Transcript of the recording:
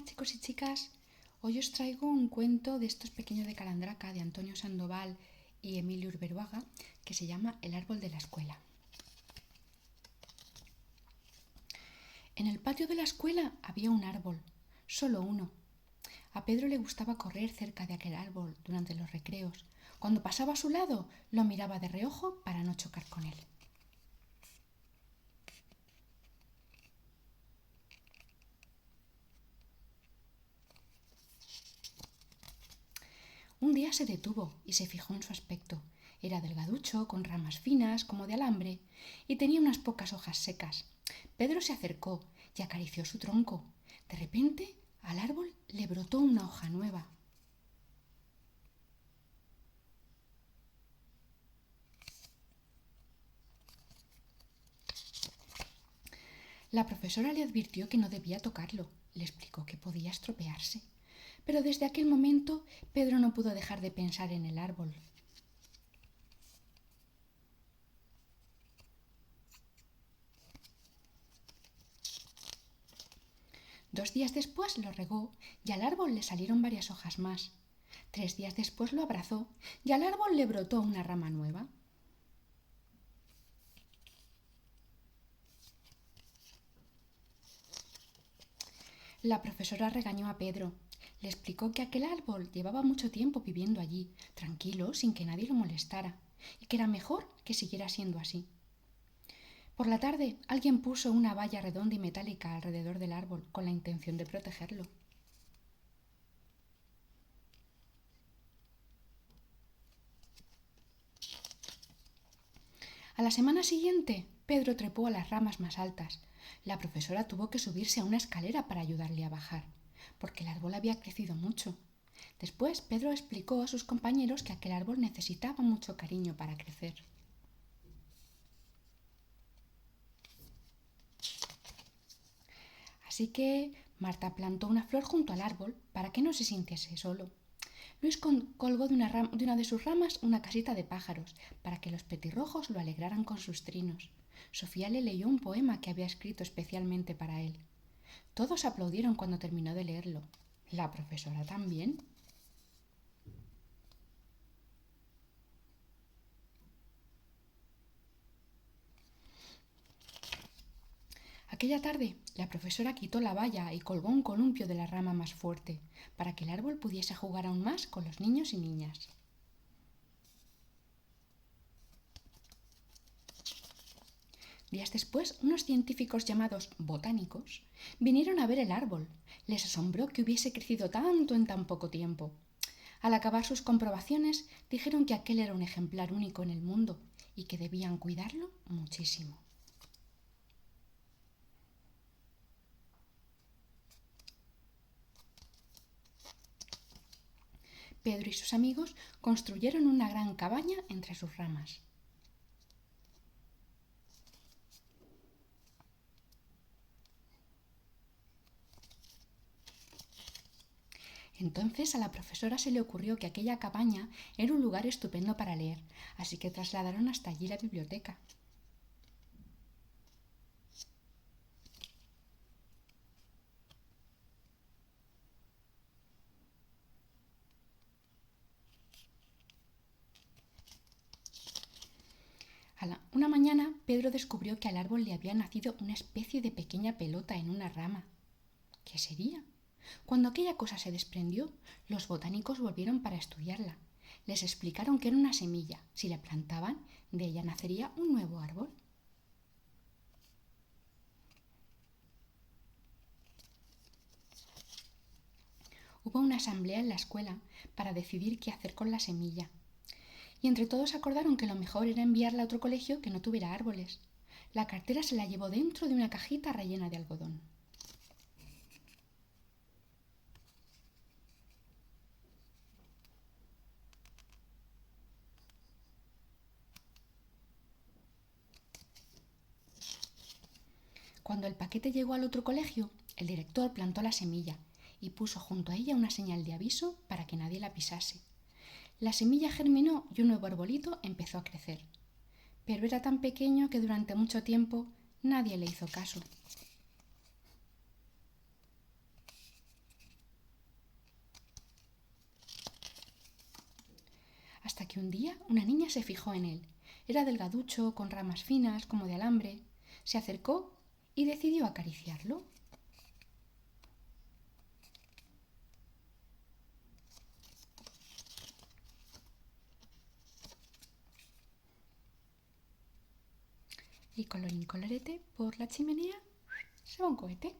Hola chicos y chicas, hoy os traigo un cuento de estos pequeños de Calandraca de Antonio Sandoval y Emilio Urberuaga que se llama El árbol de la escuela. En el patio de la escuela había un árbol, solo uno. A Pedro le gustaba correr cerca de aquel árbol durante los recreos. Cuando pasaba a su lado, lo miraba de reojo para no chocar con él. Un día se detuvo y se fijó en su aspecto. Era delgaducho, con ramas finas, como de alambre, y tenía unas pocas hojas secas. Pedro se acercó y acarició su tronco. De repente, al árbol le brotó una hoja nueva. La profesora le advirtió que no debía tocarlo. Le explicó que podía estropearse. Pero desde aquel momento Pedro no pudo dejar de pensar en el árbol. 2 días después lo regó y al árbol le salieron varias hojas más. 3 días después lo abrazó y al árbol le brotó una rama nueva. La profesora regañó a Pedro. Le explicó que aquel árbol llevaba mucho tiempo viviendo allí, tranquilo, sin que nadie lo molestara, y que era mejor que siguiera siendo así. Por la tarde, alguien puso una valla redonda y metálica alrededor del árbol con la intención de protegerlo. A la semana siguiente, Pedro trepó a las ramas más altas. La profesora tuvo que subirse a una escalera para ayudarle a bajar, porque el árbol había crecido mucho. Después, Pedro explicó a sus compañeros que aquel árbol necesitaba mucho cariño para crecer. Así que Marta plantó una flor junto al árbol para que no se sintiese solo. Luis colgó de una de sus ramas una casita de pájaros para que los petirrojos lo alegraran con sus trinos. Sofía le leyó un poema que había escrito especialmente para él. Todos aplaudieron cuando terminó de leerlo. La profesora también. Aquella tarde, la profesora quitó la valla y colgó un columpio de la rama más fuerte, para que el árbol pudiese jugar aún más con los niños y niñas. Días después, unos científicos llamados botánicos vinieron a ver el árbol. Les asombró que hubiese crecido tanto en tan poco tiempo. Al acabar sus comprobaciones, dijeron que aquel era un ejemplar único en el mundo y que debían cuidarlo muchísimo. Pedro y sus amigos construyeron una gran cabaña entre sus ramas. Entonces a la profesora se le ocurrió que aquella cabaña era un lugar estupendo para leer, así que trasladaron hasta allí la biblioteca. Una mañana Pedro descubrió que al árbol le había nacido una especie de pequeña pelota en una rama. ¿Qué sería? Cuando aquella cosa se desprendió, los botánicos volvieron para estudiarla. Les explicaron que era una semilla. Si la plantaban, de ella nacería un nuevo árbol. Hubo una asamblea en la escuela para decidir qué hacer con la semilla. Y entre todos acordaron que lo mejor era enviarla a otro colegio que no tuviera árboles. La cartera se la llevó dentro de una cajita rellena de algodón. Cuando el paquete llegó al otro colegio, el director plantó la semilla y puso junto a ella una señal de aviso para que nadie la pisase. La semilla germinó y un nuevo arbolito empezó a crecer. Pero era tan pequeño que durante mucho tiempo nadie le hizo caso. que un día una niña se fijó en él. Era delgaducho, con ramas finas, como de alambre. Se acercó y decidió acariciarlo. Y colorín colorete, por la chimenea se va un cohete.